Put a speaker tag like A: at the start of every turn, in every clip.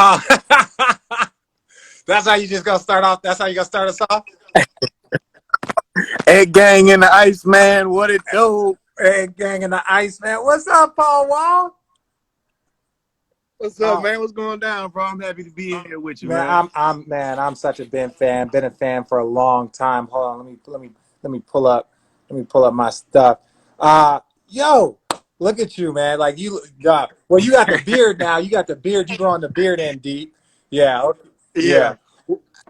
A: Oh, that's how you just gonna start off. That's how you gonna start us off.
B: Egg gang in the ice, man. What it do?
A: Hey, gang in the ice, man. What's up, Paul Wall?
B: What's up,
A: Oh,
B: man? What's going down, bro? I'm happy to be here with you,
A: man,
B: man.
A: I'm such a big fan. Been a fan for a long time. Hold on, let me pull up my stuff. Yo, look at you, man. Like well, you got the beard now. You got the beard. You growing the beard in deep. Yeah, okay.
B: Yeah,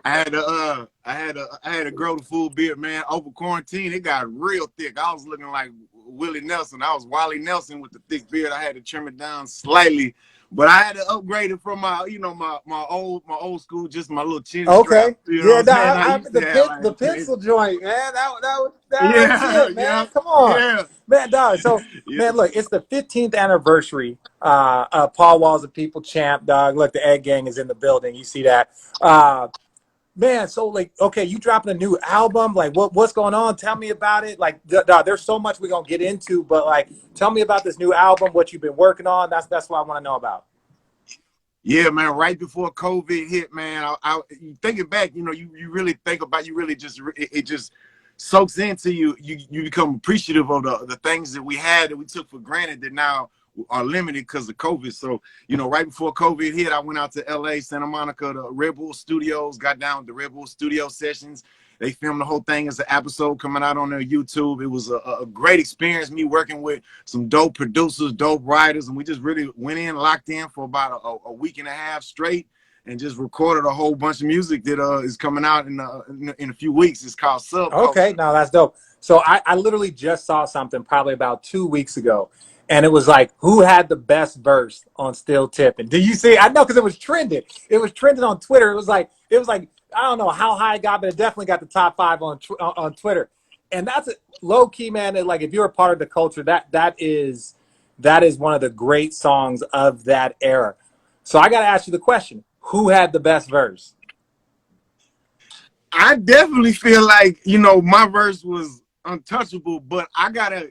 A: Yeah.
B: I had to grow the full beard, man. Over quarantine, it got real thick. I was looking like Willie Nelson. I was Wally Nelson with the thick beard. I had to trim it down slightly, but I had to upgrade it from my old school, just my little chin strap.
A: Okay.
B: You know what
A: Yeah,
B: I'm saying? I
A: I
B: used to have
A: the
B: like,
A: pencil joint, man. That was
B: yeah,
A: it,
B: yeah,
A: man. Come on,
B: yeah,
A: man, dog. So,
B: yeah.
A: man, look, it's the 15th anniversary. Paul Wall's a people champ, dog. Look, the Egg Gang is in the building. You see that, man. So, like, okay, you dropping a new album? Like, what's going on? Tell me about it. Like, dog, there's so much we're gonna get into, but like, tell me about this new album. What you've been working on? That's what I want to know about.
B: Yeah, man. Right before COVID hit, man, I thinking back, you really think about, you really just it just soaks into you. You become appreciative of the things that we had that we took for granted that now are limited because of COVID. So, right before COVID hit, I went out to LA, Santa Monica, the Red Bull Studios, got down with the Red Bull Studio sessions. They filmed the whole thing as an episode coming out on their YouTube. It was a great experience, me working with some dope producers, dope writers, and we just really went in, locked in for about a week and a half straight, and just recorded a whole bunch of music that is coming out in a few weeks. It's called
A: Okay,
B: Subculture.
A: no, that's dope. So I literally just saw something probably about 2 weeks ago, and it was like, who had the best verse on Still Tipping? Did you see? I know because it was trending. It was trending on Twitter. It was like I don't know how high it got, but it definitely got the top five on Twitter. And that's a, low key, man. Like if you're a part of the culture, that is one of the great songs of that era. So I got to ask you the question: who had the best verse?
B: I definitely feel like, my verse was untouchable, but I gotta,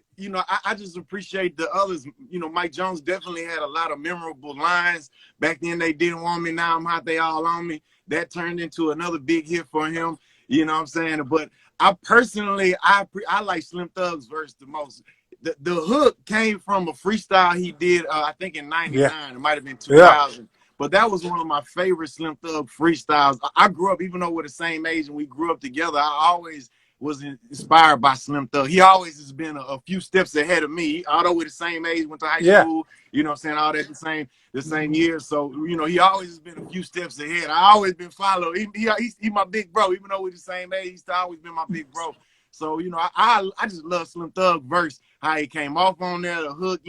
B: I just appreciate the others. Mike Jones definitely had a lot of memorable lines. Back then they didn't want me, now I'm hot, they all on me. That turned into another big hit for him. You know what I'm saying? But I personally, I like Slim Thug's verse the most. The hook came from a freestyle he did, I think in
A: Yeah,
B: '99. It might have been
A: yeah,
B: 2000. But that was one of my favorite Slim Thug freestyles. I grew up, even though we're the same age and we grew up together, I always was inspired by Slim Thug. He always has been a few steps ahead of me. Although we're the same age, went to high
A: yeah.
B: school, what I'm saying, all that the same year. So, he always has been a few steps ahead. I always been followed. He my big bro. Even though we're the same age, he's always been my big bro. So, I just love Slim Thug verse, how he came off on there, the hook,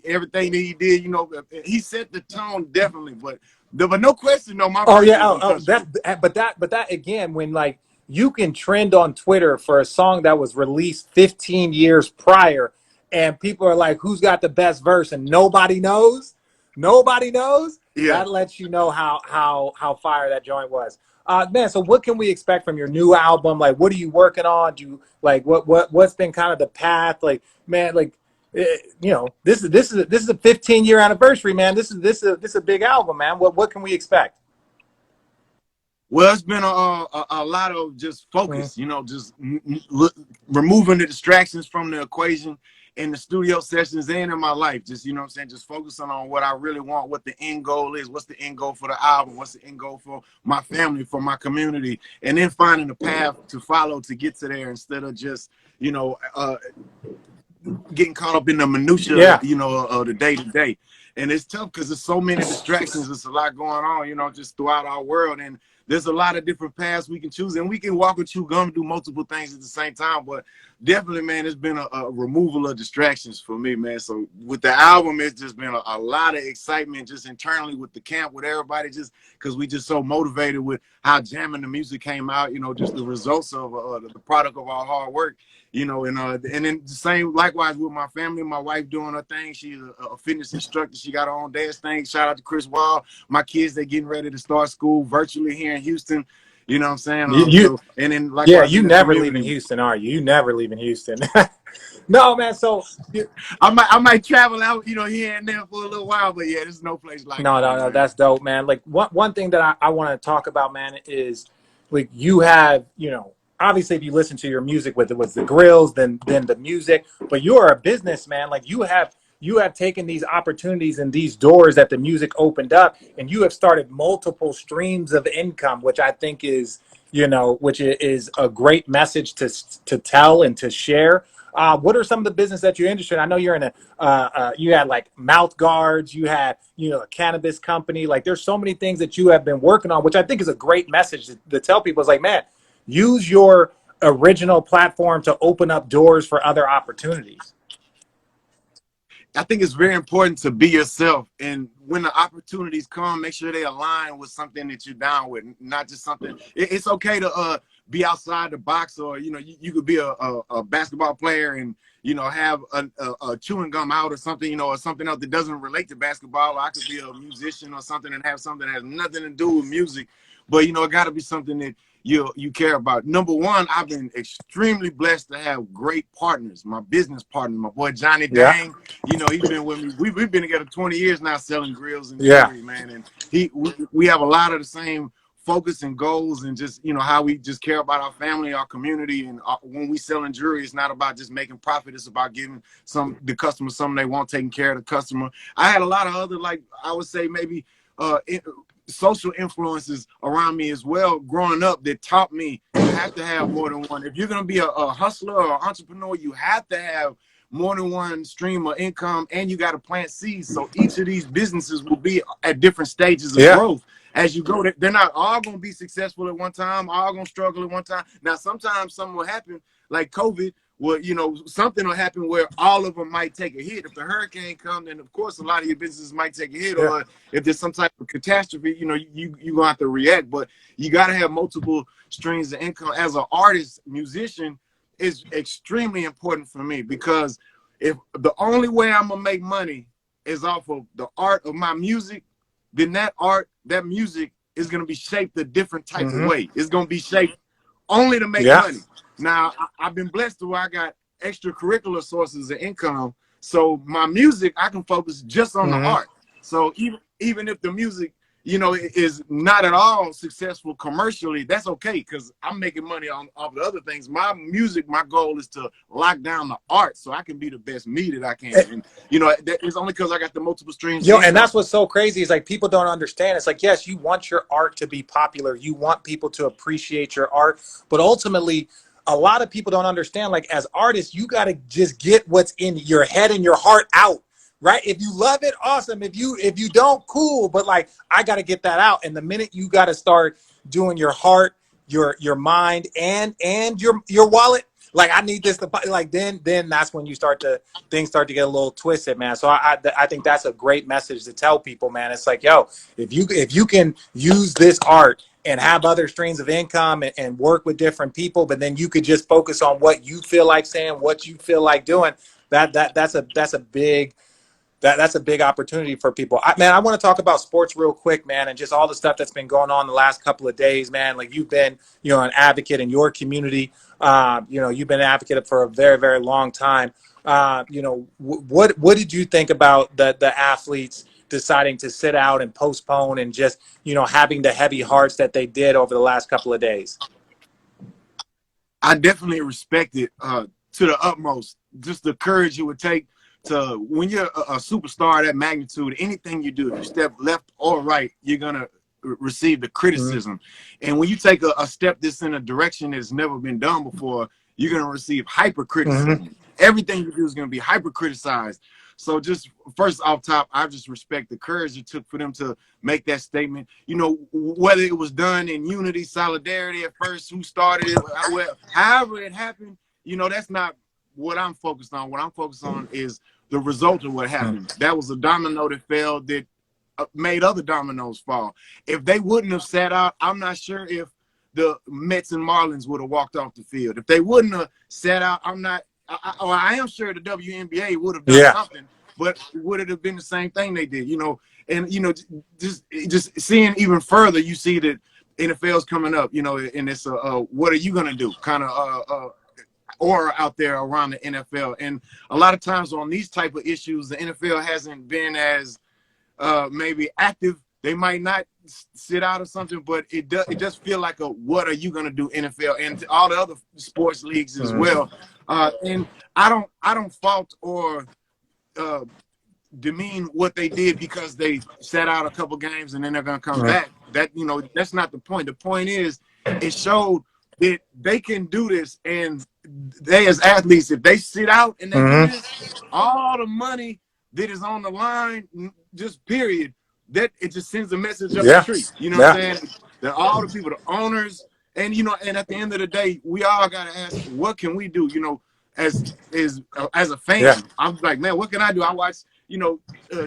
B: everything that he did, he set the tone definitely. But no question, no, my
A: Oh
B: verse
A: yeah.
B: was
A: That.
B: untouchable.
A: But that again, when like you can trend on Twitter for a song that was released 15 years prior, and people are like, "Who's got the best verse?" and nobody knows. Nobody knows.
B: Yeah.
A: That lets you know how fire that joint was. Man, so what can we expect from your new album? Like, what are you working on? Do you like what's been kind of the path? Like, man, like this is a 15-year anniversary, man. This is a big album, man. What can we expect?
B: Well, it's been a lot of just
A: Mm.
B: focus, just removing the distractions from the equation in the studio sessions and in my life. Just, what I'm saying, just focusing on what I really want, what the end goal is, what's the end goal for the album, what's the end goal for my family, for my community, and then finding a path to follow to get to there instead of just, getting caught up in the minutia,
A: Yeah.
B: of the day to day. And it's tough because there's so many distractions. There's a lot going on, just throughout our world. And there's a lot of different paths we can choose. And we can walk and chew gum, do multiple things at the same time. But definitely, man, it's been a removal of distractions for me, man. So with the album, it's just been a lot of excitement just internally with the camp, with everybody, just because we just so motivated with how jamming the music came out, just the results of the product of our hard work. And then the same likewise with my family, my wife doing her thing. She's a fitness instructor. She got her own dance thing. Shout out to Chris Wall. My kids, they getting ready to start school virtually here in Houston. You know what I'm saying?
A: You
B: So and then
A: yeah,
B: likewise
A: you
B: in the
A: never leaving
B: community.
A: Houston, are you? You never leaving Houston. No, man. So
B: I might travel out, here and there for a little while, but yeah, there's no place like
A: no, no,
B: home,
A: no.
B: man.
A: That's dope, man. Like one thing that I want to talk about, man, is like you have, obviously if you listen to your music with the grills, then the music, but you're a businessman. Like you have taken these opportunities and these doors that the music opened up, and you have started multiple streams of income, which I think is, which is a great message to tell and to share. What are some of the business that you're interested in? I know you're in you had like mouth guards, you had, a cannabis company. Like there's so many things that you have been working on, which I think is a great message to tell people. It's like, man, use your original platform to open up doors for other opportunities.
B: I think it's very important to be yourself, and when the opportunities come, make sure they align with something that you're down with, not just something. It's okay to be outside the box, or you could be a basketball player and have a chewing gum out or something, or something else that doesn't relate to basketball. Or I could be a musician or something and have something that has nothing to do with music, but it got to be something that you care about. Number one, I've been extremely blessed to have great partners. My business partner, my boy Johnny
A: Yeah.
B: Dang, he's been with me. We've been together 20 years now, selling grills and
A: Yeah.
B: jewelry, man. And we have a lot of the same focus and goals, and just how we just care about our family, our community. And when we selling jewelry, it's not about just making profit. It's about giving the customer something they want, taking care of the customer. I had a lot of other, like I would say maybe social influences around me as well growing up that taught me you have to have more than one. If you're going to be a hustler or an entrepreneur, you have to have more than one stream of income, and you got to plant seeds. So each of these businesses will be at different stages of growth as you go. They're not all going to be successful at one time, all going to struggle at one time. Now, sometimes something will happen like COVID. Well, something will happen where all of them might take a hit. If the hurricane comes, then of course a lot of your businesses might take a hit. Or if there's some type of catastrophe, you're gonna have to react. But you got to have multiple streams of income. As an artist, musician is extremely important for me, because if the only way I'm gonna make money is off of the art of my music, then that music is gonna be shaped a different type of way. It's gonna be shaped only to make money. Now, I've been blessed to where I got extracurricular sources of income. So my music, I can focus just on the art. So even if the music, is not at all successful commercially, that's okay, because I'm making money off the other things. My music, my goal is to lock down the art so I can be the best me that I can. And, that is only because I got the multiple streams.
A: And that's what's so crazy is like people don't understand. It's like, yes, you want your art to be popular. You want people to appreciate your art. But ultimately, a lot of people don't understand, like as artists, you got to just get what's in your head and your heart out. Right? If you love it, awesome. If you don't, cool. But like, I got to get that out. And the minute you got to start doing your heart, your mind, and your wallet, like I need this to, like then that's when things start to get a little twisted, man. So I think that's a great message to tell people, man. It's like, yo, if you can use this art and have other streams of income and work with different people, but then you could just focus on what you feel like saying, what you feel like doing. That's a big opportunity for people. I want to talk about sports real quick, man, and just all the stuff that's been going on the last couple of days, man. Like you've been, an advocate in your community. You've been an advocate for a very, very long time. What did you think about the athletes deciding to sit out and postpone and just, having the heavy hearts that they did over the last couple of days?
B: I definitely respect it to the utmost. Just the courage it would take to, when you're a superstar of that magnitude, anything you do, if you step left or right, you're gonna receive the criticism. And when you take a step that's in a direction that's never been done before, you're gonna receive hyper criticism. Everything you do is gonna be hyper criticized. So just first off top, I just respect the courage it took for them to make that statement. Whether it was done in unity, solidarity at first, who started it, however it happened, that's not what I'm focused on. What I'm focused on is the result of what happened. That was a domino that fell that made other dominoes fall. If they wouldn't have sat out, I'm not sure if the Mets and Marlins would have walked off the field. If they wouldn't have sat out, I am sure the WNBA would have done something, but would it have been the same thing they did? And just seeing even further, you see that NFL's coming up, you know, and it's what are you gonna do? Kind of aura out there around the NFL. And a lot of times on these type of issues, the NFL hasn't been as maybe active. They might not sit out or something, but it does feel like a what are you gonna do NFL and all the other sports leagues as well. And I don't fault or demean what they did because they sat out a couple games and then they're gonna come back. That, you know, that's not the point. The point is it showed that they can do this, and they as athletes, if they sit out and they do this, all the money that is on the line, just period, that it just sends a message up the street. You know what I'm saying? That all the people, the owners, and you know, and at the end of the day, we all gotta ask, what can we do? You know, as a fan, I'm like, man, what can I do? I watch, you know,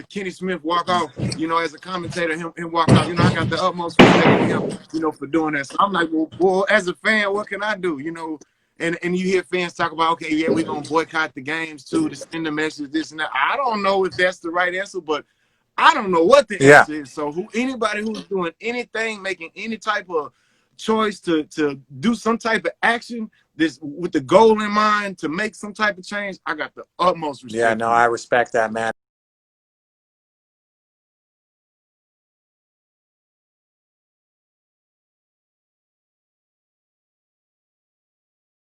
B: Kenny Smith walk off, you know, as a commentator, him walk off. You know, I got the utmost respect for him, you know, for doing that. So I'm like, well, as a fan, what can I do? You know, and you hear fans talk about, okay, yeah, we're gonna boycott the games too to send the message, this and that. I don't know if that's the right answer, but I don't know what the answer is. So anybody who's doing anything, making any type of choice to do some type of action this with the goal in mind to make some type of change, I got the utmost respect.
A: Yeah, no, I respect that, man.